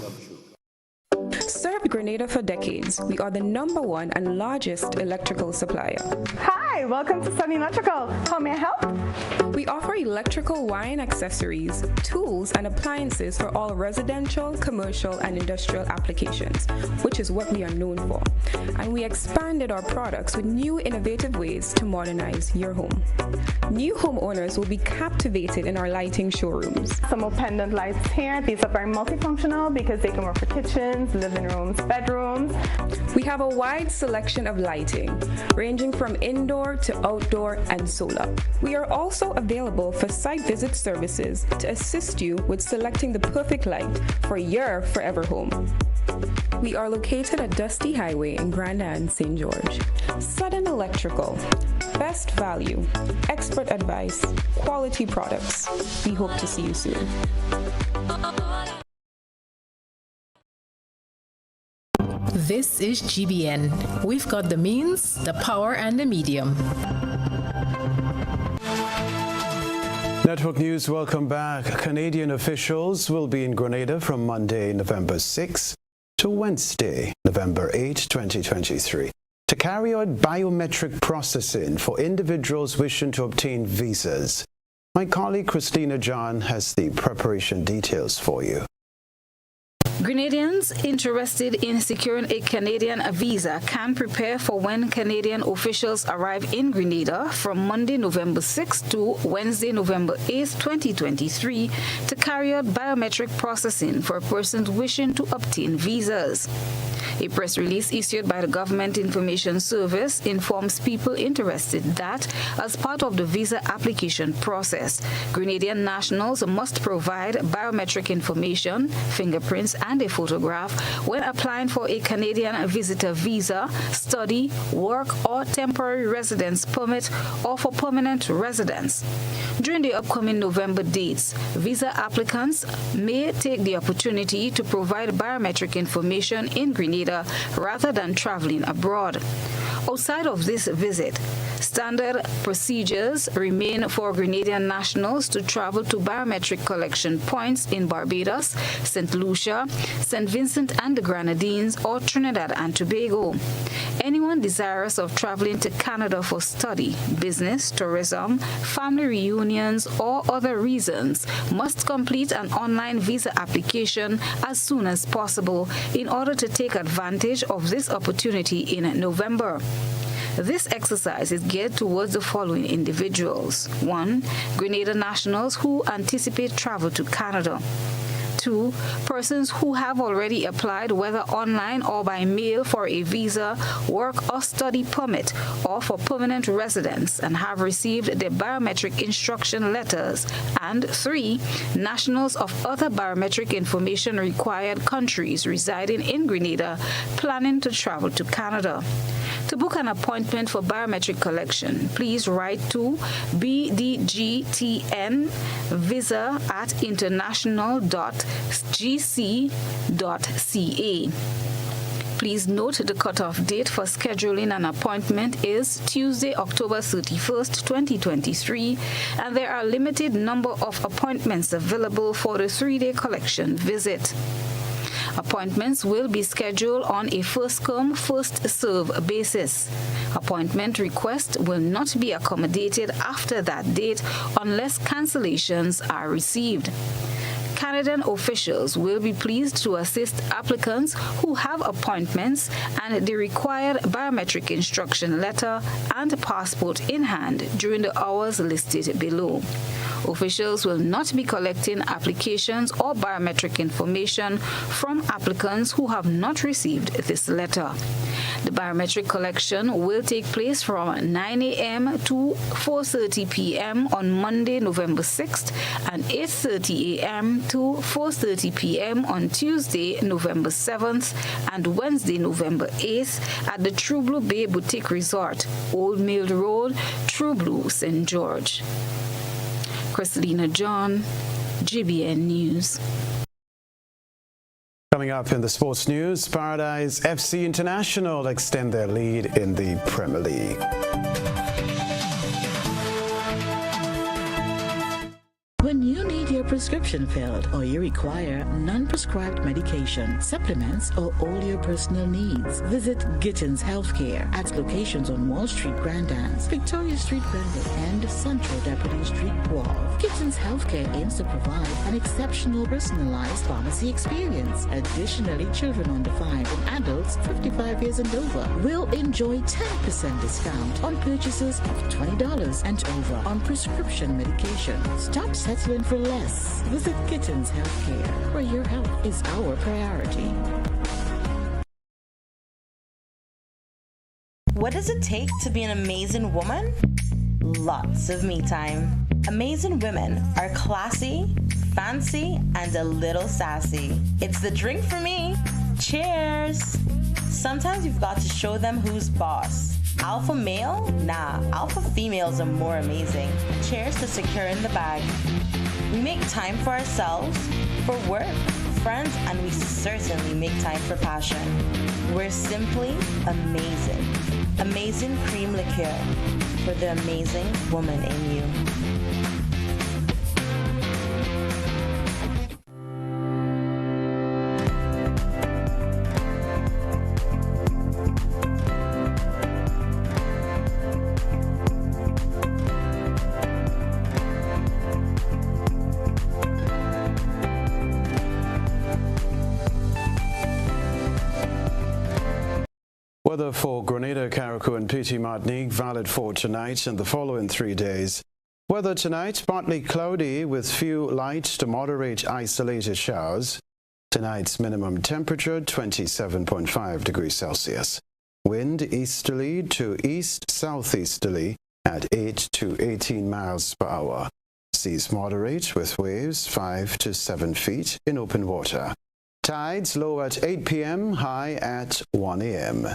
Served Grenada for decades. We are the #1 and largest electrical supplier. Hi, welcome to Sunny Electrical. How may I help? We offer electrical wire and accessories, tools, and appliances for all residential, commercial, and industrial applications, which is what we are known for. And we expanded our products with new innovative ways to modernize your home. New homeowners will be captivated in our lighting showrooms. Some more pendant lights here. These are very multifunctional because they can work for kitchens, living rooms, bedrooms. We have a wide selection of lighting, ranging from indoor to outdoor and solar. We are also available for site visit services to assist you with selecting the perfect light for your forever home. We are located at Dusty Highway in Grand Anne, St. George. Sudden Electrical. Best value, expert advice, quality products. We hope to see you soon. This is GBN. We've got the means, the power, and the medium. Network News, welcome back. Canadian officials will be in Grenada from Monday, November 6 to Wednesday, November 8, 2023, to carry out biometric processing for individuals wishing to obtain visas. My colleague Christina John has the preparation details for you. Grenadians interested in securing a Canadian visa can prepare for when Canadian officials arrive in Grenada from Monday, November 6 to Wednesday, November 8, 2023, to carry out biometric processing for persons wishing to obtain visas. A press release issued by the Government Information Service informs people interested that, as part of the visa application process, Grenadian nationals must provide biometric information, fingerprints, and a photograph when applying for a Canadian visitor visa, study, work, or temporary residence permit, or for permanent residence. During the upcoming November dates, visa applicants may take the opportunity to provide biometric information in Grenada rather than traveling abroad. Outside of this visit, standard procedures remain for Grenadian nationals to travel to biometric collection points in Barbados, St. Lucia, St. Vincent and the Grenadines, or Trinidad and Tobago. Anyone desirous of traveling to Canada for study, business, tourism, family reunions, or other reasons must complete an online visa application as soon as possible in order to take advantage of this opportunity in November. This exercise is geared towards the following individuals. 1. Grenada nationals who anticipate travel to Canada. 2. Persons who have already applied, whether online or by mail, for a visa, work or study permit, or for permanent residence, and have received their biometric instruction letters. And 3. Nationals of other biometric information required countries residing in Grenada planning to travel to Canada. To book an appointment for biometric collection, please write to bdgtnvisa@international.gc.ca. Please note the cutoff date for scheduling an appointment is Tuesday, October 31st, 2023, and there are a limited number of appointments available for the 3-day collection visit. Appointments will be scheduled on a first-come, first-served basis. Appointment requests will not be accommodated after that date unless cancellations are received. Canadian officials will be pleased to assist applicants who have appointments and the required biometric instruction letter and passport in hand during the hours listed below. Officials will not be collecting applications or biometric information from applicants who have not received this letter. The biometric collection will take place from 9 a.m. to 4:30 p.m. on Monday, November 6th, and 8:30 a.m. to 4:30 p.m. on Tuesday, November 7th, and Wednesday, November 8th at the True Blue Bay Boutique Resort, Old Mill Road, True Blue, St. George. Christina John, GBN News. Coming up in the sports news, Paradise FC International extend their lead in the Premier League. When you need your prescription filled or you require non-prescribed medication, supplements, or all your personal needs, visit Gittins Healthcare at locations on Wall Street, Grand Anse, Victoria Street, Granville, and Central Deputy Street, Wharf. Gittins Healthcare aims to provide an exceptional personalized pharmacy experience. Additionally, children under 5 and adults 55 years and over will enjoy 10% discount on purchases of $20 and over on prescription medication. Stop settling for less. Visit Gittins Healthcare, where your health is our priority. What does it take to be an amazing woman? Lots of me time. Amazing women are classy, fancy, and a little sassy. It's the drink for me. Cheers! Sometimes you've got to show them who's boss. Alpha male? Nah, alpha females are more amazing. Cheers to securing the bag. We make time for ourselves, for work, friends, and we certainly make time for passion. We're simply amazing. Amazing cream liqueur for the amazing woman in you. Weather for Grenada, Carriacou, and Petit Martinique valid for tonight and the following 3 days. Weather tonight, partly cloudy with few light to moderate isolated showers. Tonight's minimum temperature 27.5 degrees Celsius. Wind easterly to east-southeasterly at 8 to 18 miles per hour. Seas moderate with waves 5 to 7 feet in open water. Tides low at 8 p.m., high at 1 a.m.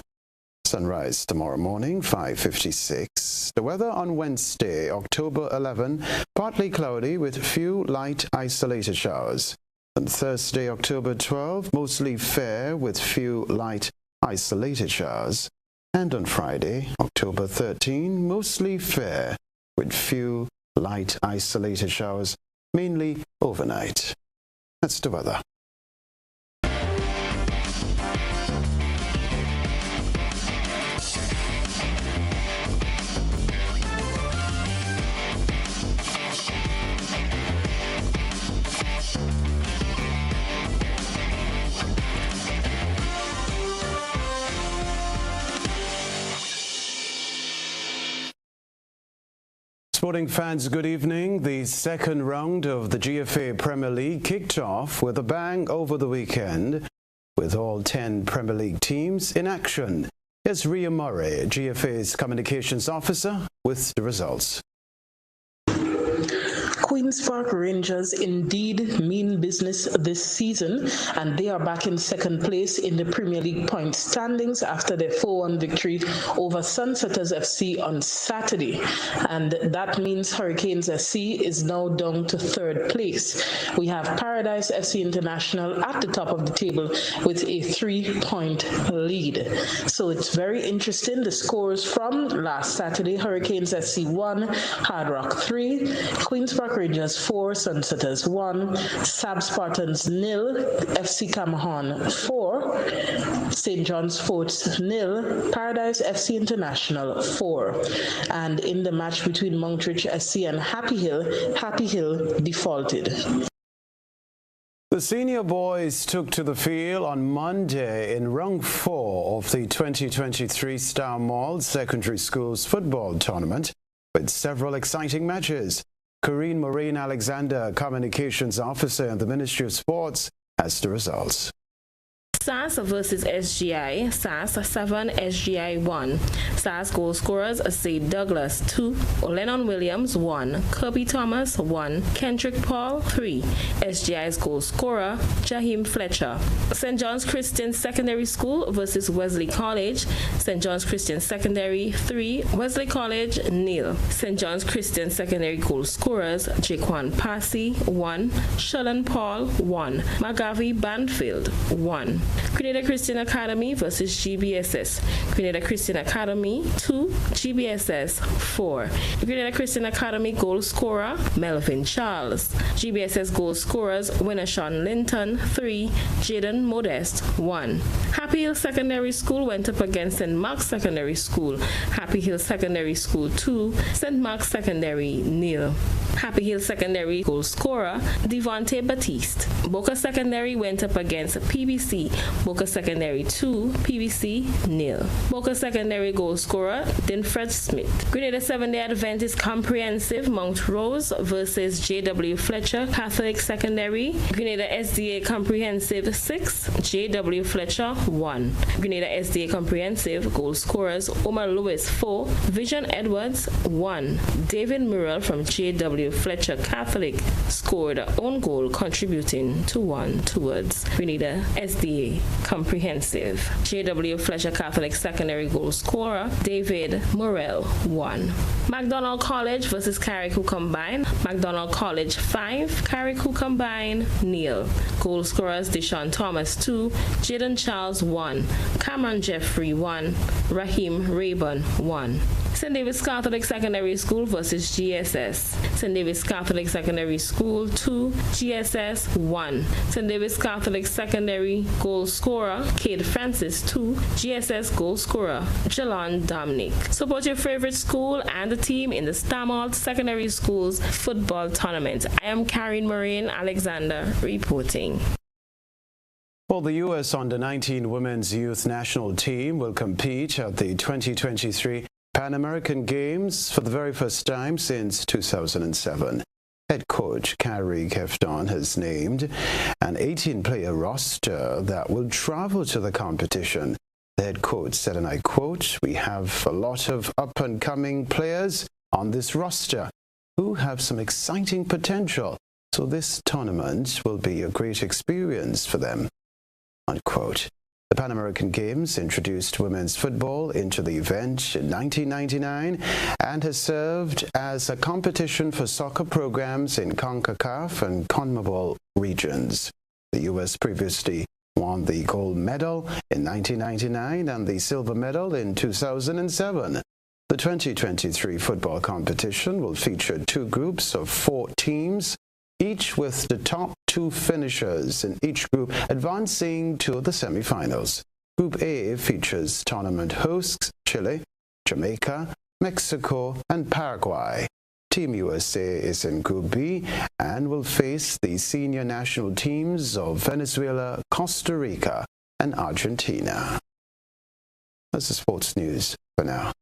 Sunrise tomorrow morning, 5:56. The weather on Wednesday, October 11, partly cloudy with few light isolated showers. On Thursday, October 12, mostly fair with few light isolated showers. And on Friday, October 13, mostly fair with few light isolated showers, mainly overnight. That's the weather. Sporting fans, good evening. The second round of the GFA Premier League kicked off with a bang over the weekend, with all 10 Premier League teams in action. Here's Ria Murray, GFA's communications officer, with the results. Queen's Park Rangers indeed mean business this season, and they are back in second place in the Premier League point standings after their 4-1 victory over Sunsetters FC on Saturday. And that means Hurricanes FC is now down to third place. We have Paradise FC International at the top of the table with a 3-point lead. So it's very interesting. The scores from last Saturday: Hurricanes FC 1, Hard Rock 3, Queen's Park Rangers 4, Sunsetters 1, Sab Spartans 0, FC Camahon 4, St. John's Forts 0, Paradise FC International 4. And in the match between Mountrich SC and Happy Hill defaulted. The senior boys took to the field on Monday in round 4 of the 2023 Star Mall Secondary Schools Football Tournament with several exciting matches. Corinne Maureen Alexander, Communications Officer in the Ministry of Sports, has the results. SAS versus SGI, SAS 7, SGI 1. SAS goal scorers: Said Douglas 2, Lennon Williams 1, Kirby Thomas 1, Kendrick Paul 3. SGI's goal scorer: Jaheim Fletcher. St. John's Christian Secondary School versus Wesley College. St. John's Christian Secondary 3, Wesley College 0. St. John's Christian Secondary goal scorers: Jaquan Passy 1, Shalon Paul 1, Magavi Banfield 1. Grenada Christian Academy versus GBSS. Grenada Christian Academy 2, GBSS 4. Grenada Christian Academy goal scorer: Melvin Charles. GBSS goal scorers: Winnershawn Linton 3, Jaden Modest 1. Happy Hill Secondary School went up against St. Mark's Secondary School. Happy Hill Secondary School 2, St. Mark's Secondary 0. Happy Hill Secondary goal scorer: Devontae Baptiste. Boca Secondary went up against PBC. Boca Secondary 2, PBC 0. Boca Secondary goal scorer: Dinfred Smith. Grenada Seventh-day Adventist Comprehensive Mount Rose versus JW Fletcher Catholic Secondary. Grenada SDA Comprehensive 6, JW Fletcher 1. Grenada SDA Comprehensive goal scorers: Omar Lewis 4, Vision Edwards 1. David Murrell from JW Fletcher Catholic scored an own goal, contributing to 1 towards Grenada SDA Comprehensive. JW Fletcher Catholic Secondary goal scorer: David Morrell 1. McDonald College versus Carriacou Combine. McDonald College 5, Carriacou Combine 0. Goal scorers: Deshaun Thomas 2, Jaden Charles 1, Cameron Jeffrey 1, Raheem Rayburn 1. St. David's Catholic Secondary School versus GSS. St. David's Catholic Secondary School 2, GSS 1. St. David's Catholic Secondary goal scorer: Kate Francis 2, GSS goal scorer: Jalon Dominic. Support your favorite school and the team in the Star Mall Secondary Schools Football Tournament. I am Corinne Maureen Alexander reporting. Well, the U.S. Under-19 Women's Youth National Team will compete at the 2023 Pan American Games for the very first time since 2007. Head coach Carrie Kefton has named an 18-player roster that will travel to the competition. The head coach said, and I quote, "We have a lot of up-and-coming players on this roster who have some exciting potential, so this tournament will be a great experience for them," unquote. The Pan American Games introduced women's football into the event in 1999 and has served as a competition for soccer programs in CONCACAF and CONMEBOL regions. The U.S. previously won the gold medal in 1999 and the silver medal in 2007. The 2023 football competition will feature 2 groups of 4 teams, each with the top 2 finishers in each group advancing to the semifinals. Group A features tournament hosts Chile, Jamaica, Mexico, and Paraguay. Team USA is in Group B and will face the senior national teams of Venezuela, Costa Rica, and Argentina. That's the sports news for now.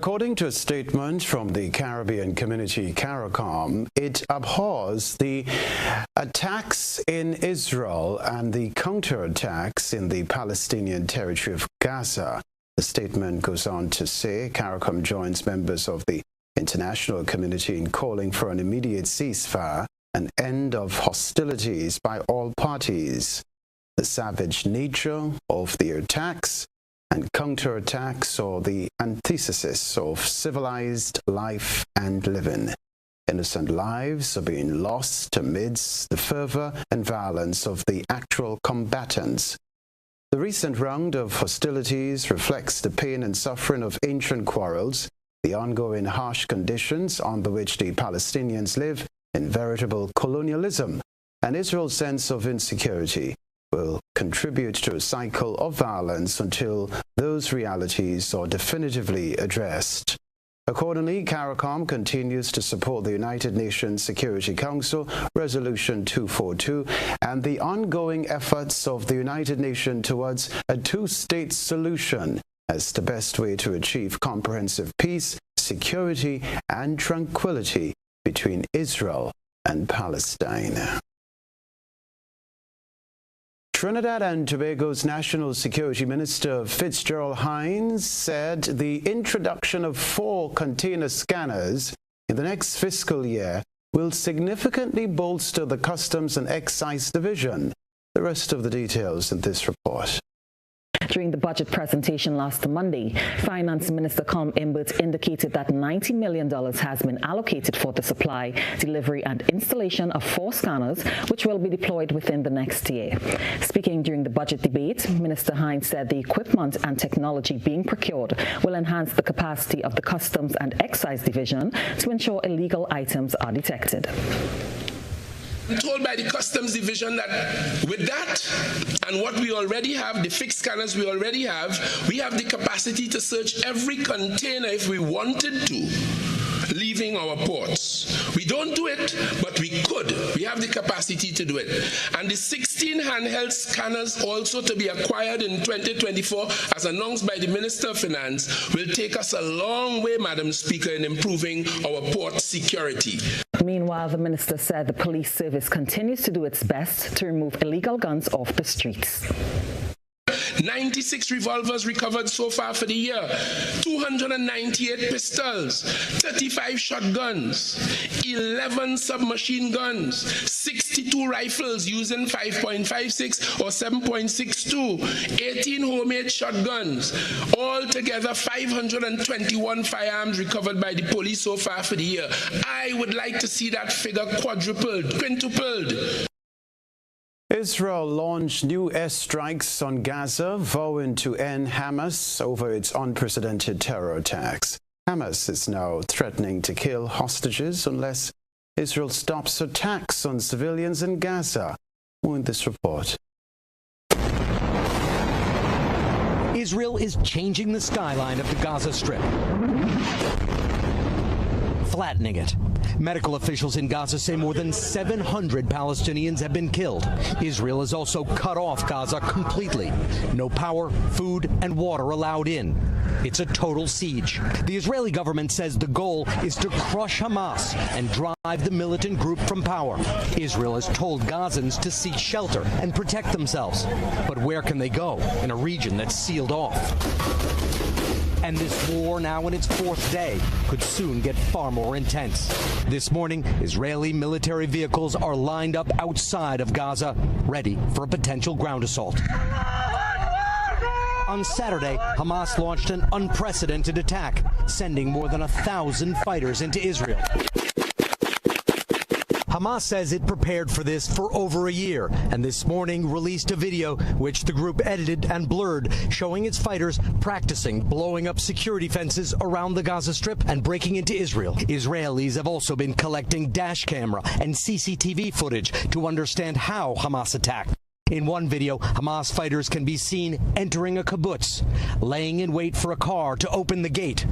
according to a statement from the Caribbean community CARICOM, it abhors the attacks in Israel and the counterattacks in the Palestinian territory of Gaza. The statement goes on to say CARICOM joins members of the international community in calling for an immediate ceasefire and end of hostilities by all parties. The savage nature of the attacks and counterattacks are the antithesis of civilized life and living. Innocent lives are being lost amidst the fervor and violence of the actual combatants. The recent round of hostilities reflects the pain and suffering of ancient quarrels, the ongoing harsh conditions under which the Palestinians live in veritable colonialism, and Israel's sense of insecurity will contribute to a cycle of violence until those realities are definitively addressed. Accordingly, CARICOM continues to support the United Nations Security Council Resolution 242 and the ongoing efforts of the United Nations towards a two-state solution as the best way to achieve comprehensive peace, security, and tranquility between Israel and Palestine. Trinidad and Tobago's National Security Minister Fitzgerald Hines said the introduction of 4 container scanners in the next fiscal year will significantly bolster the Customs and Excise Division. The rest of the details in this report. During the budget presentation last Monday, Finance Minister Colm Imbert indicated that $90 million has been allocated for the supply, delivery and installation of 4 scanners, which will be deployed within the next year. Speaking during the budget debate, Minister Hines said the equipment and technology being procured will enhance the capacity of the Customs and Excise Division to ensure illegal items are detected. I'm told by the Customs Division that with that and what we already have, the fixed scanners we already have, we have the capacity to search every container if we wanted to, leaving our ports. We don't do it, but we could. We have the capacity to do it. And the 16 handheld scanners also to be acquired in 2024, as announced by the Minister of Finance, will take us a long way, Madam Speaker, in improving our port security. Meanwhile, the minister said the police service continues to do its best to remove illegal guns off the streets. 96 revolvers recovered so far for the year, 298 pistols, 35 shotguns, 11 submachine guns, 62 rifles using 5.56 or 7.62, 18 homemade shotguns, altogether 521 firearms recovered by the police so far for the year. I would like to see that figure quadrupled, quintupled. Israel launched new airstrikes on Gaza, vowing to end Hamas over its unprecedented terror attacks. Hamas is now threatening to kill hostages unless Israel stops attacks on civilians in Gaza. More in this report. Israel is changing the skyline of the Gaza Strip, flattening it. Medical officials in Gaza say more than 700 Palestinians have been killed. Israel has also cut off Gaza completely. No power, food, and water allowed in. It's a total siege. The Israeli government says the goal is to crush Hamas and drive the militant group from power. Israel has told Gazans to seek shelter and protect themselves. But where can they go in a region that's sealed off? And this war, now in its 4th day, could soon get far more intense. This morning, Israeli military vehicles are lined up outside of Gaza, ready for a potential ground assault. On Saturday, Hamas launched an unprecedented attack, sending more than 1,000 fighters into Israel. Hamas says it prepared for this for over a year, and this morning released a video which the group edited and blurred, showing its fighters practicing blowing up security fences around the Gaza Strip and breaking into Israel. Israelis have also been collecting dash camera and CCTV footage to understand how Hamas attacked. In one video, Hamas fighters can be seen entering a kibbutz, laying in wait for a car to open the gate,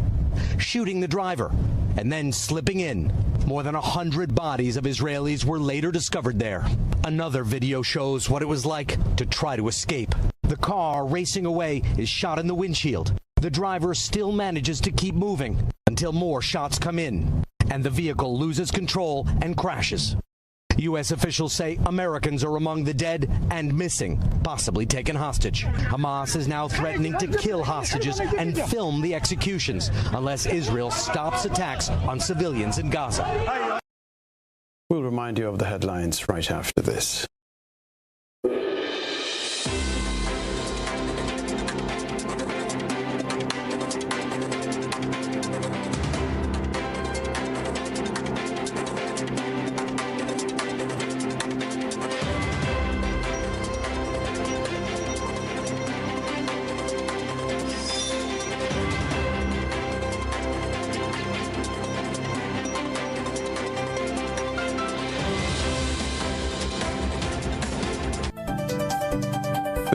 shooting the driver, and then slipping in. More than 100 bodies of Israelis were later discovered there. Another video shows what it was like to try to escape. The car racing away is shot in the windshield. The driver still manages to keep moving until more shots come in, and the vehicle loses control and crashes. U.S. officials say Americans are among the dead and missing, possibly taken hostage. Hamas is now threatening to kill hostages and film the executions unless Israel stops attacks on civilians in Gaza. We'll remind you of the headlines right after this.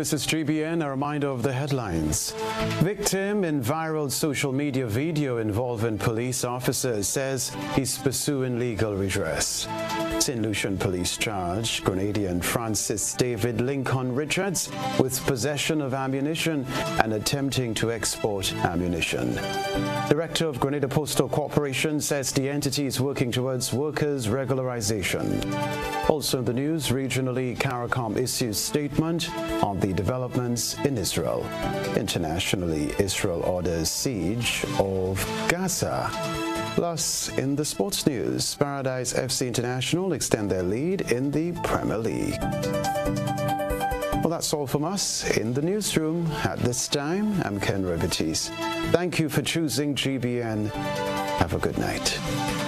This is GBN, a reminder of the headlines. Victim in viral social media video involving police officers says he's pursuing legal redress. St. Lucian Police charged Grenadian Francis David Lincoln Richards with possession of ammunition and attempting to export ammunition. Director of Grenada Postal Corporation says the entity is working towards workers' regularization. Also in the news, regionally, CARICOM issues statement on the developments in Israel. Internationally, Israel orders siege of Gaza. Plus, in the sports news, Paradise FC International extend their lead in the Premier League. Well, that's all from us in the newsroom. At this time, I'm Kenroy, Baptiste. Thank you for choosing GBN. Have a good night.